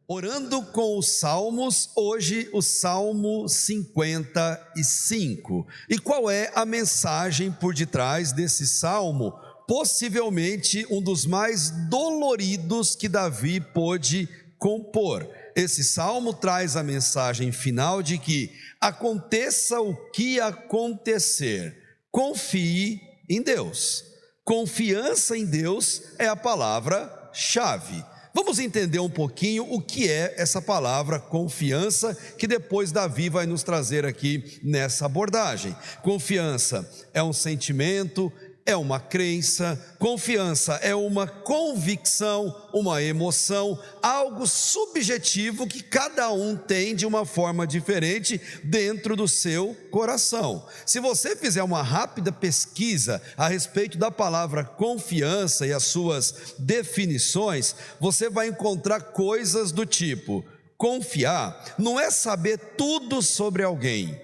Orando com os Salmos, hoje o Salmo 55. E qual é a mensagem por detrás desse salmo? Possivelmente um dos mais doloridos que Davi pôde compor. Esse salmo traz a mensagem final de que aconteça o que acontecer, confie em Deus. Confiança em Deus é a palavra-chave. Vamos entender um pouquinho o que é essa palavra confiança, que depois Davi vai nos trazer aqui nessa abordagem. Confiança é um sentimento, é uma crença, confiança é uma convicção, uma emoção, algo subjetivo que cada um tem de uma forma diferente dentro do seu coração. Se você fizer uma rápida pesquisa a respeito da palavra confiança e as suas definições, você vai encontrar coisas do tipo: confiar não é saber tudo sobre alguém,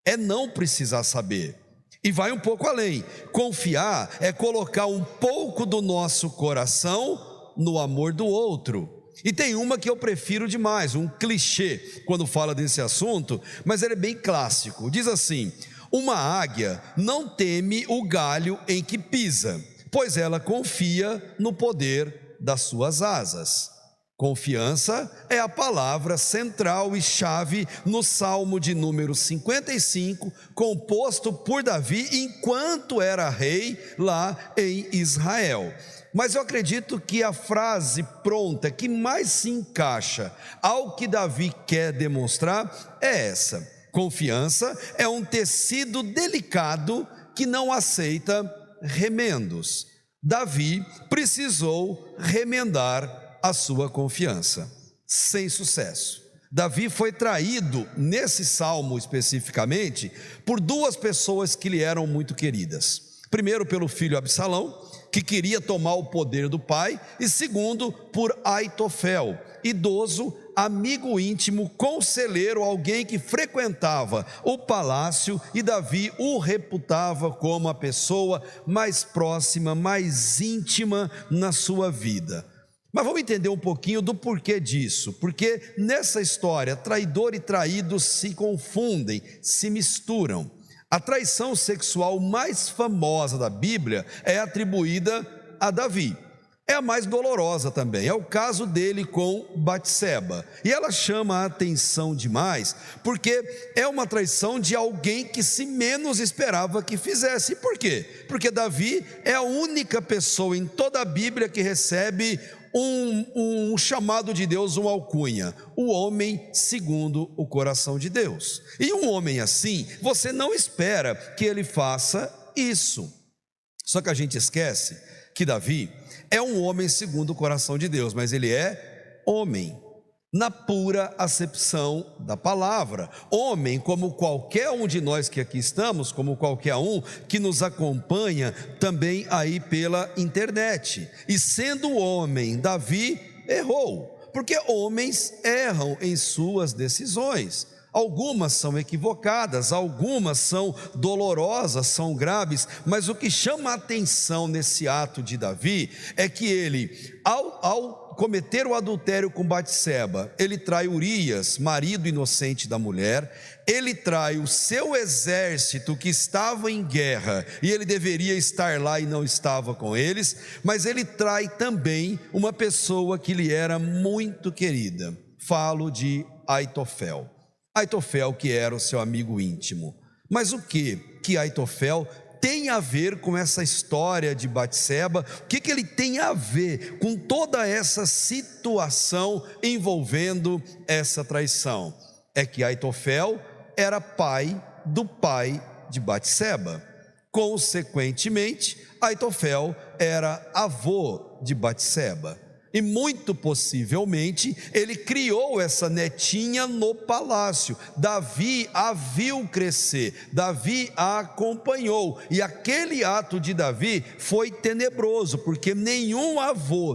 é não precisar saber. E vai um pouco além. Confiar é colocar um pouco do nosso coração no amor do outro. E tem uma que eu prefiro demais, um clichê quando fala desse assunto, mas ele é bem clássico. Diz assim: uma águia não teme o galho em que pisa, pois ela confia no poder das suas asas. Confiança é a palavra central e chave no Salmo de número 55, composto por Davi enquanto era rei lá em Israel. Mas eu acredito que a frase pronta que mais se encaixa ao que Davi quer demonstrar é essa: confiança é um tecido delicado que não aceita remendos. Davi precisou remendar a sua confiança, sem sucesso. Davi foi traído, nesse salmo especificamente, por duas pessoas que lhe eram muito queridas. Primeiro, pelo filho Absalão, que queria tomar o poder do pai, e segundo, por Aitofel, idoso, amigo íntimo, conselheiro, alguém que frequentava o palácio, e Davi o reputava como a pessoa mais próxima, mais íntima na sua vida. Mas vamos entender um pouquinho do porquê disso, porque nessa história, traidor e traído se confundem, se misturam. A traição sexual mais famosa da Bíblia é atribuída a Davi. É a mais dolorosa também, é o caso dele com Batseba. E ela chama a atenção demais, porque é uma traição de alguém que se menos esperava que fizesse. E por quê? Porque Davi é a única pessoa em toda a Bíblia que recebe um chamado de Deus, uma alcunha: o homem segundo o coração de Deus. E um homem assim, você não espera que ele faça isso. Só que a gente esquece que Davi é um homem segundo o coração de Deus, mas ele é homem, na pura acepção da palavra. Homem como qualquer um de nós que aqui estamos, como qualquer um que nos acompanha também aí pela internet. E sendo homem, Davi errou, porque homens erram em suas decisões. Algumas são equivocadas, algumas são dolorosas, são graves, mas o que chama a atenção nesse ato de Davi é que ele, ao cometer o adultério com Batseba, ele trai Urias, marido inocente da mulher, ele trai o seu exército que estava em guerra, e ele deveria estar lá e não estava com eles, mas ele trai também uma pessoa que lhe era muito querida. Falo de Aitofel. Aitofel, que era o seu amigo íntimo. Mas o que Aitofel tem a ver com essa história de Batseba? O que ele tem a ver com toda essa situação envolvendo essa traição? É que Aitofel era pai do pai de Batseba. Consequentemente, Aitofel era avô de Batseba. E muito possivelmente ele criou essa netinha no palácio. Davi a viu crescer, Davi a acompanhou, e aquele ato de Davi foi tenebroso, porque nenhum avô,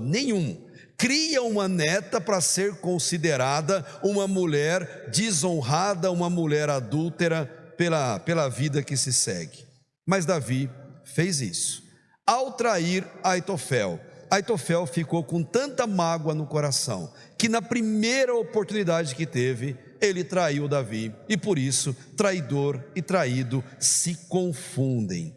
cria uma neta para ser considerada uma mulher desonrada, uma mulher adúltera pela vida que se segue. Mas Davi fez isso. Ao trair Aitofel, Aitofel ficou com tanta mágoa no coração, que na primeira oportunidade que teve, ele traiu Davi, e por isso, traidor e traído se confundem.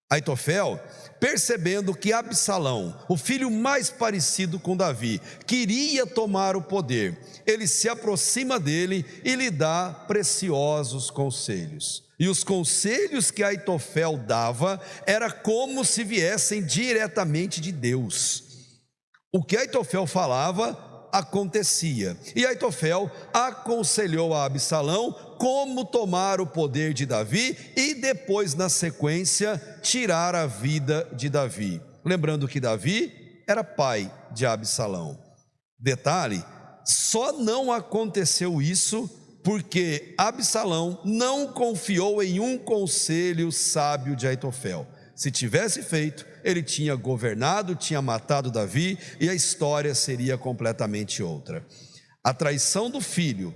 Aitofel, percebendo que Absalão, o filho mais parecido com Davi, queria tomar o poder, ele se aproxima dele e lhe dá preciosos conselhos. E os conselhos que Aitofel dava era como se viessem diretamente de Deus. O que Aitofel falava acontecia, e Aitofel aconselhou a Absalão como tomar o poder de Davi e depois, na sequência, tirar a vida de Davi. Lembrando que Davi era pai de Absalão. Detalhe, só não aconteceu isso porque Absalão não confiou em um conselho sábio de Aitofel. Se tivesse feito, ele tinha governado, tinha matado Davi e a história seria completamente outra. A traição do filho,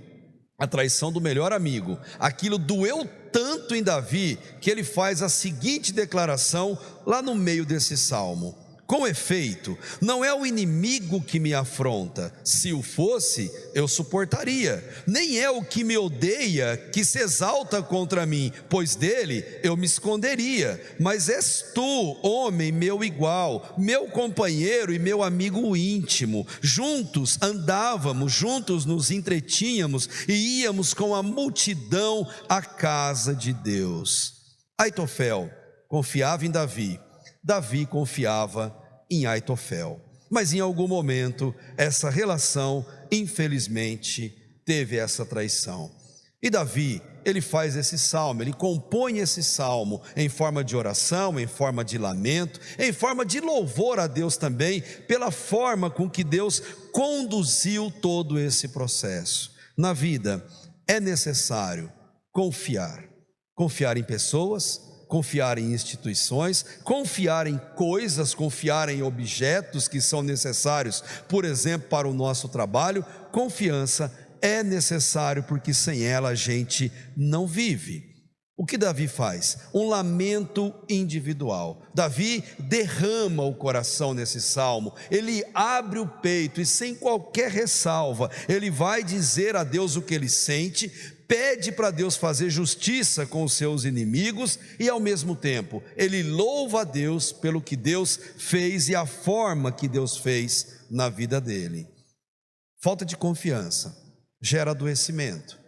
a traição do melhor amigo, aquilo doeu tanto em Davi que ele faz a seguinte declaração lá no meio desse salmo: com efeito, não é o inimigo que me afronta, se o fosse, eu suportaria. Nem é o que me odeia que se exalta contra mim, pois dele eu me esconderia. Mas és tu, homem meu igual, meu companheiro e meu amigo íntimo. Juntos andávamos, juntos nos entretínhamos e íamos com a multidão à casa de Deus. Aitofel confiava em Davi, Davi confiava em Aitofel, mas em algum momento essa relação, infelizmente, teve essa traição. E Davi, ele faz esse salmo, ele compõe esse salmo em forma de oração, em forma de lamento, em forma de louvor a Deus também, pela forma com que Deus conduziu todo esse processo. Na vida é necessário confiar em pessoas, confiar em instituições, confiar em coisas, confiar em objetos que são necessários, por exemplo, para o nosso trabalho. Confiança é necessário porque sem ela a gente não vive. O que Davi faz? Um lamento individual. Davi derrama o coração nesse salmo, ele abre o peito e sem qualquer ressalva, ele vai dizer a Deus o que ele sente, pede para Deus fazer justiça com os seus inimigos e ao mesmo tempo ele louva a Deus pelo que Deus fez e a forma que Deus fez na vida dele. Falta de confiança gera adoecimento,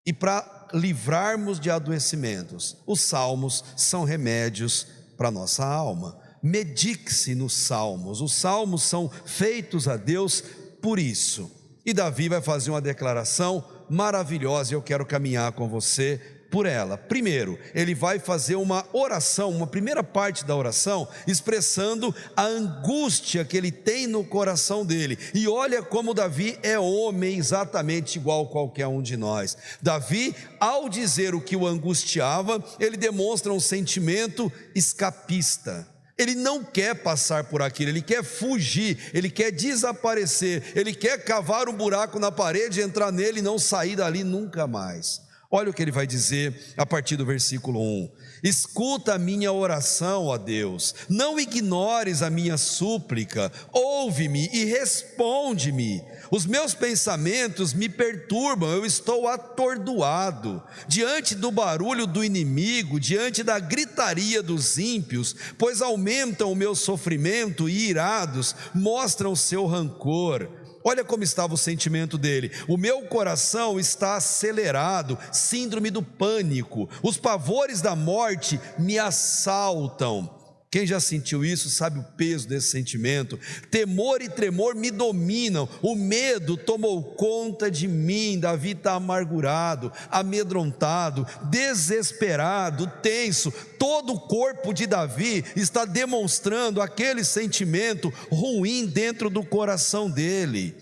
e para livrarmos de adoecimentos, os salmos são remédios para a nossa alma. Medique-se nos salmos, os salmos são feitos a Deus por isso. E Davi vai fazer uma declaração maravilhosa e eu quero caminhar com você por ela. Primeiro, ele vai fazer uma oração, uma primeira parte da oração, expressando a angústia que ele tem no coração dele. E olha como Davi é homem exatamente igual a qualquer um de nós. Davi, ao dizer o que o angustiava, ele demonstra um sentimento escapista. Ele não quer passar por aquilo, ele quer fugir, ele quer desaparecer, ele quer cavar um buraco na parede, entrar nele e não sair dali nunca mais. Olha o que ele vai dizer a partir do versículo 1: escuta a minha oração, ó Deus, não ignores a minha súplica, ouve-me e responde-me. Os meus pensamentos me perturbam, eu estou atordoado, diante do barulho do inimigo, diante da gritaria dos ímpios, pois aumentam o meu sofrimento e irados mostram seu rancor. Olha como estava o sentimento dele: o meu coração está acelerado, síndrome do pânico, os pavores da morte me assaltam. Quem já sentiu isso sabe o peso desse sentimento. Temor e tremor me dominam, o medo tomou conta de mim. Davi está amargurado, amedrontado, desesperado, tenso. Todo o corpo de Davi está demonstrando aquele sentimento ruim dentro do coração dele.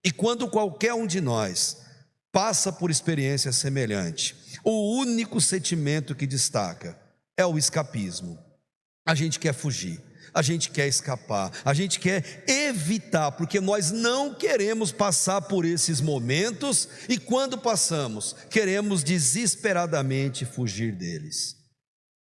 E quando qualquer um de nós passa por experiência semelhante, o único sentimento que destaca é o escapismo. A gente quer fugir, a gente quer escapar, a gente quer evitar, porque nós não queremos passar por esses momentos, e quando passamos, queremos desesperadamente fugir deles.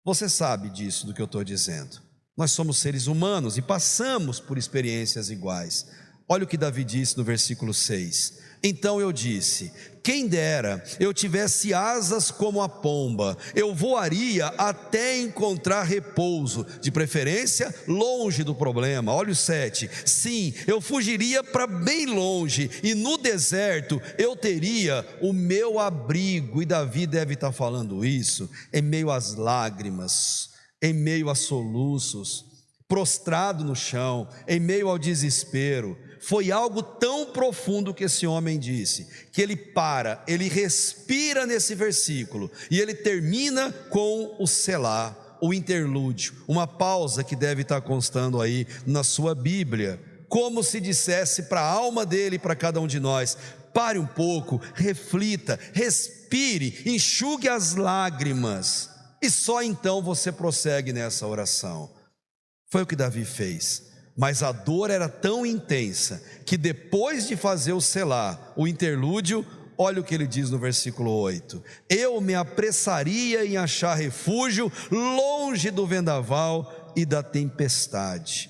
Você sabe disso, do que eu estou dizendo. Nós somos seres humanos e passamos por experiências iguais. Olha o que Davi disse no versículo 6: então eu disse, quem dera eu tivesse asas como a pomba, eu voaria até encontrar repouso, de preferência longe do problema. Olha o 7, sim, eu fugiria para bem longe, e no deserto eu teria o meu abrigo. E Davi deve estar falando isso em meio às lágrimas, em meio a soluços, prostrado no chão, em meio ao desespero. Foi algo tão profundo que esse homem disse, que ele respira nesse versículo, e ele termina com o selá, o interlúdio, uma pausa que deve estar constando aí na sua Bíblia, como se dissesse para a alma dele e para cada um de nós: pare um pouco, reflita, respire, enxugue as lágrimas, e só então você prossegue nessa oração. Foi o que Davi fez. Mas a dor era tão intensa que depois de fazer o selá, o interlúdio, olha o que ele diz no versículo 8: eu me apressaria em achar refúgio longe do vendaval e da tempestade.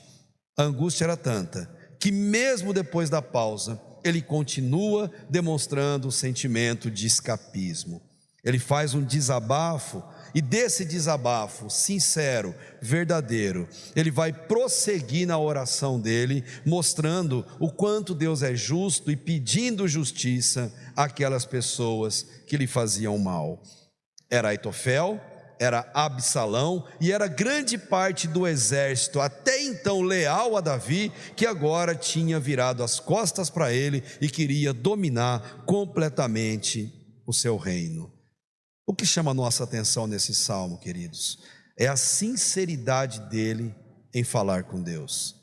A angústia era tanta que mesmo depois da pausa, ele continua demonstrando o sentimento de escapismo. Ele faz um desabafo, e desse desabafo sincero, verdadeiro, ele vai prosseguir na oração dele, mostrando o quanto Deus é justo e pedindo justiça àquelas pessoas que lhe faziam mal. Era Aitofel, era Absalão e era grande parte do exército, até então leal a Davi, que agora tinha virado as costas para ele e queria dominar completamente o seu reino. O que chama a nossa atenção nesse salmo, queridos, é a sinceridade dele em falar com Deus.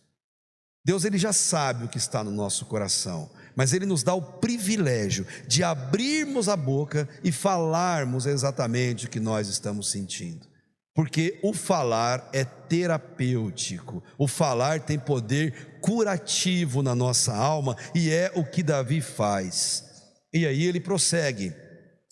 Deus, ele já sabe o que está no nosso coração, mas ele nos dá o privilégio de abrirmos a boca e falarmos exatamente o que nós estamos sentindo, porque o falar é terapêutico, o falar tem poder curativo na nossa alma, e é o que Davi faz. E aí ele prossegue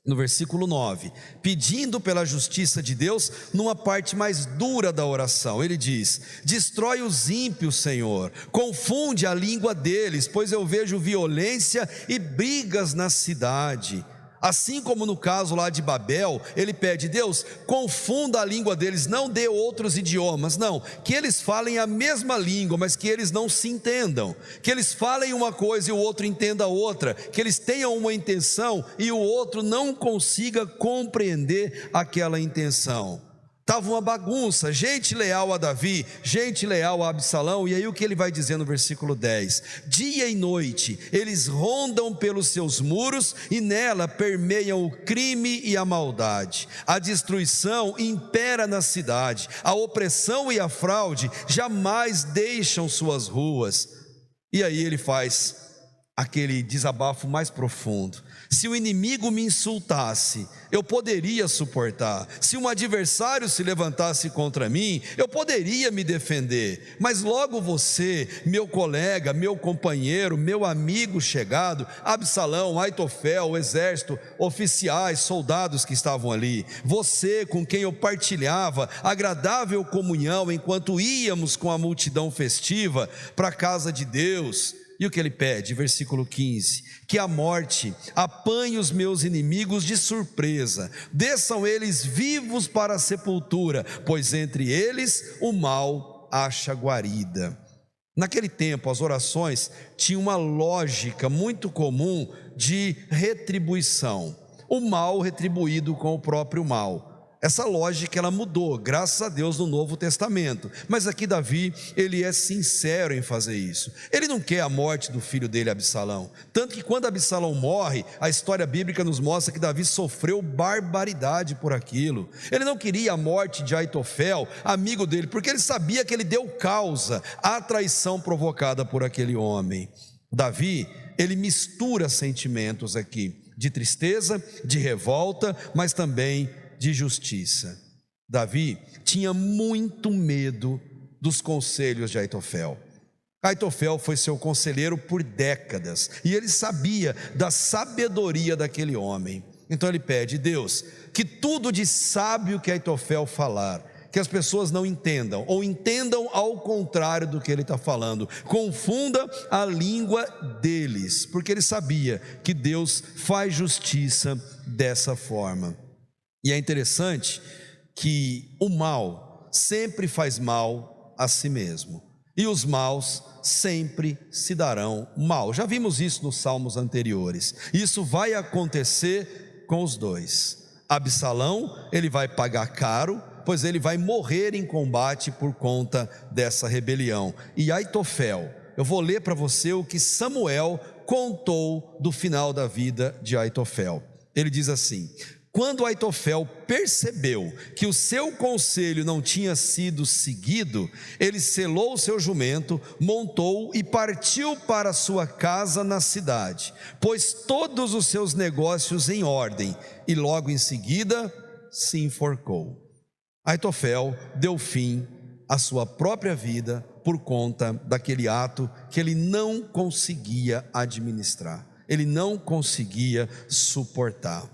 no versículo 9, pedindo pela justiça de Deus, numa parte mais dura da oração. Ele diz: destrói os ímpios, Senhor, confunde a língua deles, pois eu vejo violência e brigas na cidade. Assim como no caso lá de Babel, ele pede: Deus, confunda a língua deles, não dê outros idiomas, não, que eles falem a mesma língua, mas que eles não se entendam, que eles falem uma coisa e o outro entenda outra, que eles tenham uma intenção e o outro não consiga compreender aquela intenção. Estava uma bagunça, gente leal a Davi, gente leal a Absalão. E aí o que ele vai dizer no versículo 10? Dia e noite eles rondam pelos seus muros, e nela permeiam o crime e a maldade. A destruição impera na cidade, a opressão e a fraude jamais deixam suas ruas. E aí ele faz aquele desabafo mais profundo: se o inimigo me insultasse, eu poderia suportar. Se um adversário se levantasse contra mim, eu poderia me defender. Mas logo você, meu colega, meu companheiro, meu amigo chegado, Absalão, Aitofel, o exército, oficiais, soldados que estavam ali, você com quem eu partilhava agradável comunhão enquanto íamos com a multidão festiva para a casa de Deus. E o que ele pede? Versículo 15: que a morte apanhe os meus inimigos de surpresa, desçam eles vivos para a sepultura, pois entre eles o mal acha guarida. Naquele tempo as orações tinham uma lógica muito comum de retribuição, o mal retribuído com o próprio mal. Essa lógica ela mudou, graças a Deus, no Novo Testamento. Mas aqui Davi, ele é sincero em fazer isso. Ele não quer a morte do filho dele, Absalão. Tanto que quando Absalão morre, a história bíblica nos mostra que Davi sofreu barbaridade por aquilo. Ele não queria a morte de Aitofel, amigo dele, porque ele sabia que ele deu causa à traição provocada por aquele homem. Davi, ele mistura sentimentos aqui, de tristeza, de revolta, mas também de justiça. Davi tinha muito medo dos conselhos de Aitofel. Aitofel foi seu conselheiro por décadas, e ele sabia da sabedoria daquele homem. Então ele pede: Deus, que tudo de sábio que Aitofel falar, que as pessoas não entendam, ou entendam ao contrário do que ele está falando, confunda a língua deles, porque ele sabia que Deus faz justiça dessa forma. E é interessante que o mal sempre faz mal a si mesmo, e os maus sempre se darão mal. Já vimos isso nos salmos anteriores. Isso vai acontecer com os dois. Absalão, ele vai pagar caro, pois ele vai morrer em combate por conta dessa rebelião. E Aitofel, eu vou ler para você o que Samuel contou do final da vida de Aitofel. Ele diz assim: quando Aitofel percebeu que o seu conselho não tinha sido seguido, ele selou o seu jumento, montou e partiu para sua casa na cidade, pôs todos os seus negócios em ordem e logo em seguida se enforcou. Aitofel deu fim à sua própria vida por conta daquele ato que ele não conseguia administrar, ele não conseguia suportar.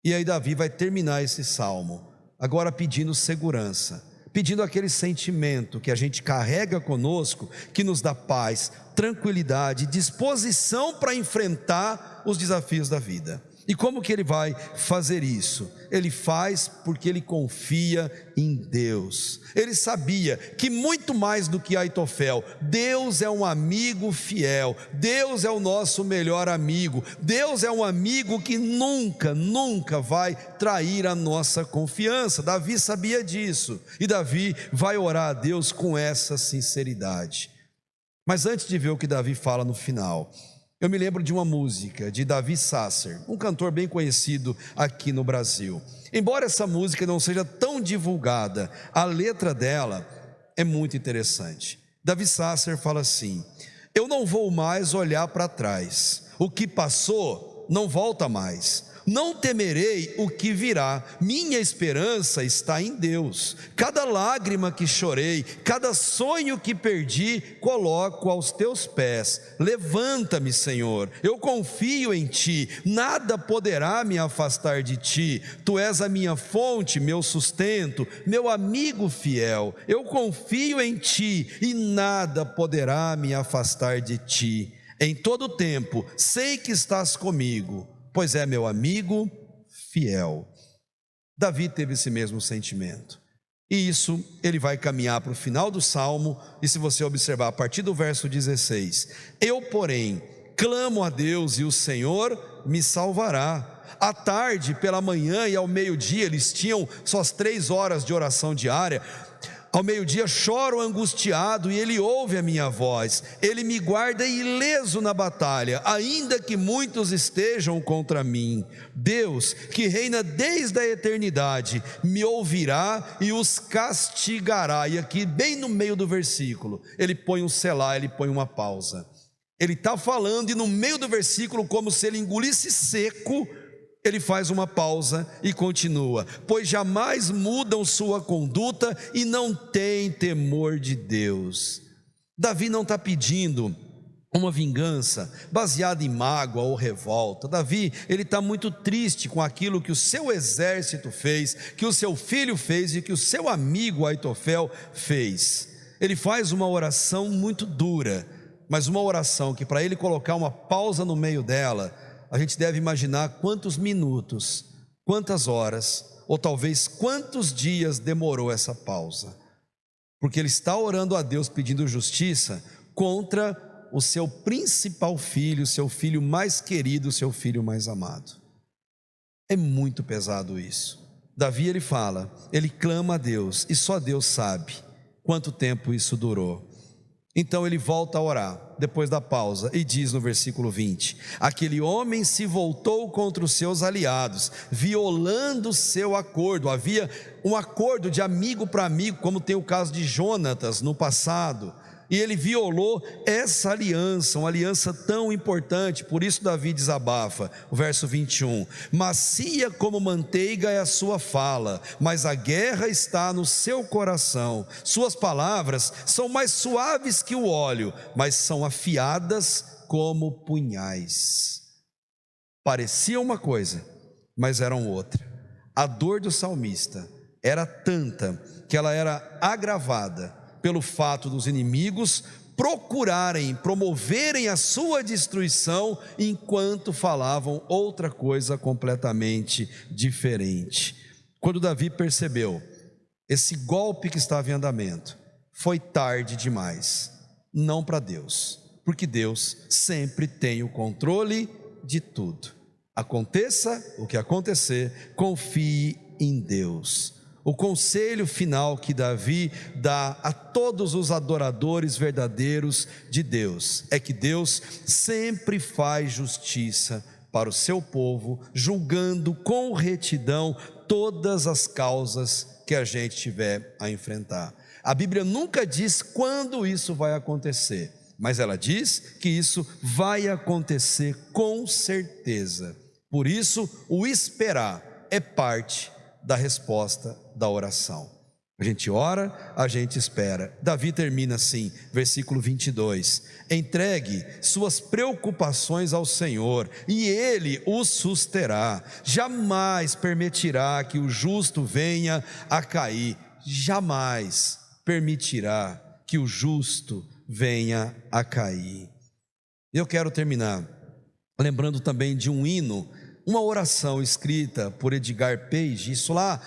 E aí Davi vai terminar esse salmo, agora pedindo segurança, pedindo aquele sentimento que a gente carrega conosco, que nos dá paz, tranquilidade, disposição para enfrentar os desafios da vida. E como que ele vai fazer isso? Ele faz porque ele confia em Deus. Ele sabia que muito mais do que Aitofel, Deus é um amigo fiel, Deus é o nosso melhor amigo, Deus é um amigo que nunca vai trair a nossa confiança. Davi sabia disso, e Davi vai orar a Deus com essa sinceridade. Mas antes de ver o que Davi fala no final, eu me lembro de uma música de Davi Sasser, um cantor bem conhecido aqui no Brasil. Embora essa música não seja tão divulgada, a letra dela é muito interessante. Davi Sasser fala assim: eu não vou mais olhar para trás, o que passou não volta mais. Não temerei o que virá, minha esperança está em Deus. Cada lágrima que chorei, cada sonho que perdi, coloco aos teus pés. Levanta-me, Senhor, eu confio em ti, nada poderá me afastar de ti. Tu és a minha fonte, meu sustento, meu amigo fiel. Eu confio em ti e nada poderá me afastar de ti. Em todo tempo sei que estás comigo, pois é meu amigo fiel. Davi teve esse mesmo sentimento, e isso ele vai caminhar para o final do salmo. E se você observar a partir do verso 16: eu porém clamo a Deus e o Senhor me salvará. À tarde, pela manhã e ao meio-dia, eles tinham suas 3 horas de oração diária. Ao meio-dia choro angustiado e ele ouve a minha voz. Ele me guarda ileso na batalha, ainda que muitos estejam contra mim. Deus, que reina desde a eternidade, me ouvirá e os castigará. E aqui bem no meio do versículo, ele põe um selá, ele põe uma pausa. Ele está falando e no meio do versículo, como se ele engolisse seco, ele faz uma pausa e continua: pois jamais mudam sua conduta e não têm temor de Deus. Davi não está pedindo uma vingança baseada em mágoa ou revolta. Davi, ele está muito triste com aquilo que o seu exército fez, que o seu filho fez e que o seu amigo Aitofel fez. Ele faz uma oração muito dura, mas uma oração que, para ele colocar uma pausa no meio dela, a gente deve imaginar quantos minutos, quantas horas, ou talvez quantos dias demorou essa pausa, porque ele está orando a Deus pedindo justiça contra o seu principal filho, o seu filho mais querido, o seu filho mais amado. É muito pesado isso. Davi, ele fala, ele clama a Deus, e só Deus sabe quanto tempo isso durou. Então ele volta a orar, depois da pausa, e diz no versículo 20: aquele homem se voltou contra os seus aliados, violando seu acordo. Havia um acordo de amigo para amigo, como tem o caso de Jonatas no passado, e ele violou essa aliança, uma aliança tão importante. Por isso Davi desabafa, o verso 21: macia como manteiga é a sua fala, mas a guerra está no seu coração. Suas palavras são mais suaves que o óleo, mas são afiadas como punhais. Pareciam uma coisa, mas eram outra. A dor do salmista era tanta que ela era agravada pelo fato dos inimigos promoverem a sua destruição, enquanto falavam outra coisa completamente diferente. Quando Davi percebeu esse golpe que estava em andamento, foi tarde demais, não para Deus, porque Deus sempre tem o controle de tudo. Aconteça o que acontecer, confie em Deus. O conselho final que Davi dá a todos os adoradores verdadeiros de Deus é que Deus sempre faz justiça para o seu povo, julgando com retidão todas as causas que a gente tiver a enfrentar. A Bíblia nunca diz quando isso vai acontecer, mas ela diz que isso vai acontecer com certeza. Por isso, o esperar é parte da resposta da oração. A gente ora, a gente espera. Davi termina assim, versículo 22: entregue suas preocupações ao Senhor e Ele os susterá. Jamais permitirá que o justo venha a cair. Jamais permitirá que o justo venha a cair. Eu quero terminar lembrando também de um hino, uma oração escrita por Edgar Page, isso lá,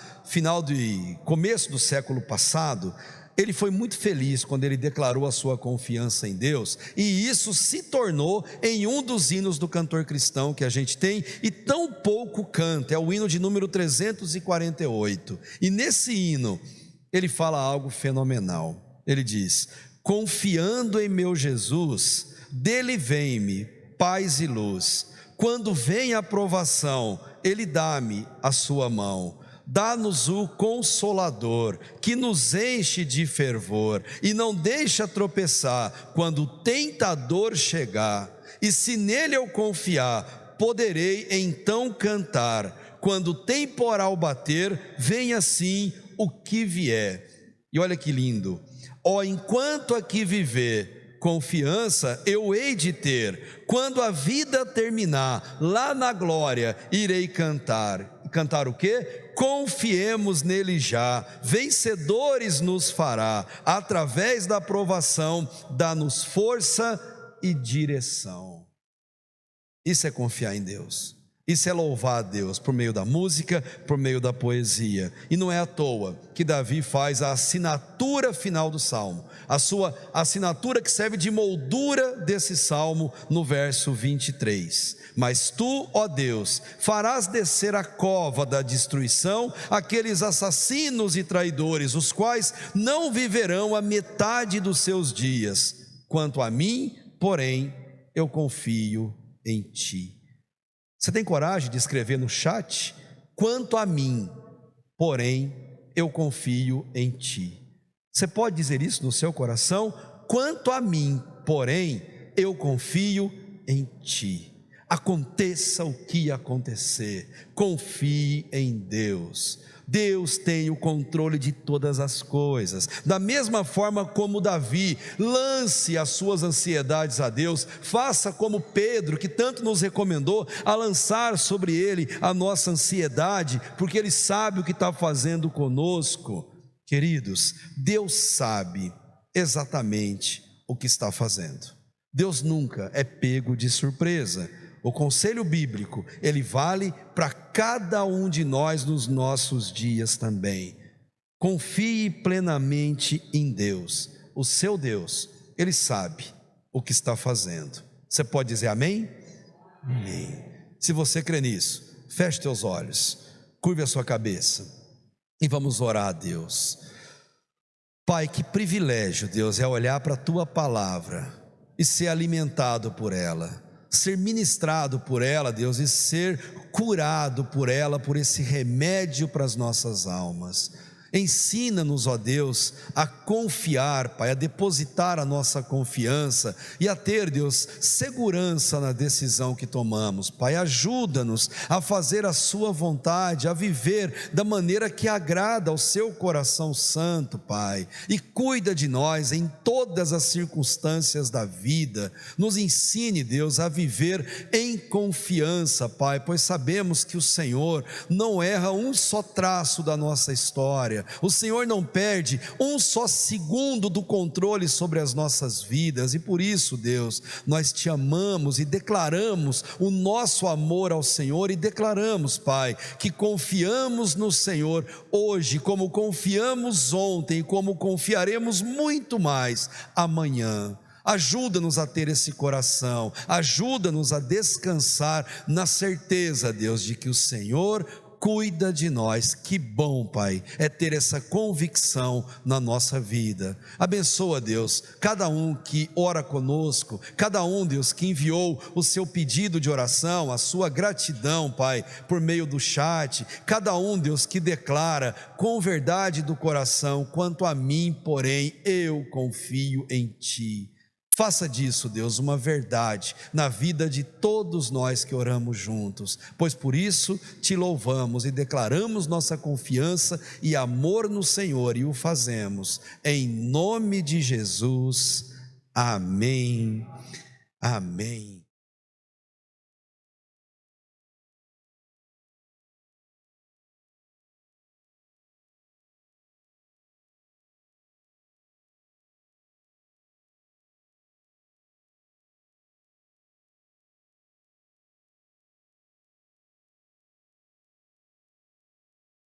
começo do século passado. Ele foi muito feliz quando ele declarou a sua confiança em Deus, e isso se tornou em um dos hinos do cantor cristão que a gente tem e tão pouco canta. É o hino de número 348, e nesse hino ele fala algo fenomenal. Ele diz: confiando em meu Jesus, dele vem-me paz e luz. Quando vem a provação, Ele dá-me a sua mão. Dá-nos o Consolador, que nos enche de fervor e não deixa tropeçar quando o tentador chegar. E se nele eu confiar, poderei então cantar. Quando o temporal bater, vem assim o que vier. E olha que lindo: ó, enquanto aqui viver, confiança eu hei de ter. Quando a vida terminar, lá na glória irei cantar. Cantar o quê? Confiemos nele já, vencedores nos fará. Através da provação, dá-nos força e direção. Isso é confiar em Deus. Isso é louvar a Deus por meio da música, por meio da poesia. E não é à toa que Davi faz a assinatura final do salmo, a sua assinatura que serve de moldura desse salmo no verso 23. Mas tu, ó Deus, farás descer a cova da destruição aqueles assassinos e traidores, os quais não viverão a metade dos seus dias. Quanto a mim, porém, eu confio em ti. Você tem coragem de escrever no chat? Quanto a mim, porém, eu confio em ti. Você pode dizer isso no seu coração? Quanto a mim, porém, eu confio em ti. Aconteça o que acontecer, confie em Deus. Deus tem o controle de todas as coisas. Da mesma forma como Davi, lance as suas ansiedades a Deus. Faça como Pedro, que tanto nos recomendou a lançar sobre ele a nossa ansiedade, porque ele sabe o que está fazendo conosco. Queridos, Deus sabe exatamente o que está fazendo. Deus nunca é pego de surpresa. O conselho bíblico, ele vale para cada um de nós nos nossos dias também. Confie plenamente em Deus. O seu Deus, Ele sabe o que está fazendo. Você pode dizer amém? Amém. Se você crê nisso, feche teus olhos, curve a sua cabeça e vamos orar a Deus. Pai, que privilégio, Deus, é olhar para a Tua palavra e ser alimentado por ela, ser ministrado por ela, Deus, e ser curado por ela, por esse remédio para as nossas almas. Ensina-nos, ó Deus, a confiar, Pai, a depositar a nossa confiança e a ter, Deus, segurança na decisão que tomamos. Pai, ajuda-nos a fazer a sua vontade, a viver da maneira que agrada ao seu coração santo, Pai, e cuida de nós em todas as circunstâncias da vida. Nos ensine, Deus, a viver em confiança, Pai, pois sabemos que o Senhor não erra um só traço da nossa história. O Senhor não perde um só segundo do controle sobre as nossas vidas, e por isso, Deus, nós te amamos e declaramos o nosso amor ao Senhor, e declaramos, Pai, que confiamos no Senhor hoje, como confiamos ontem, e como confiaremos muito mais amanhã. Ajuda-nos a ter esse coração, ajuda-nos a descansar na certeza, Deus, de que o Senhor cuida de nós. Que bom, Pai, é ter essa convicção na nossa vida. Abençoa, Deus, cada um que ora conosco, cada um, Deus, que enviou o seu pedido de oração, a sua gratidão, Pai, por meio do chat, cada um, Deus, que declara com verdade do coração: quanto a mim, porém, eu confio em Ti. Faça disso, Deus, uma verdade na vida de todos nós que oramos juntos, pois por isso te louvamos e declaramos nossa confiança e amor no Senhor, e o fazemos em nome de Jesus. Amém. Amém.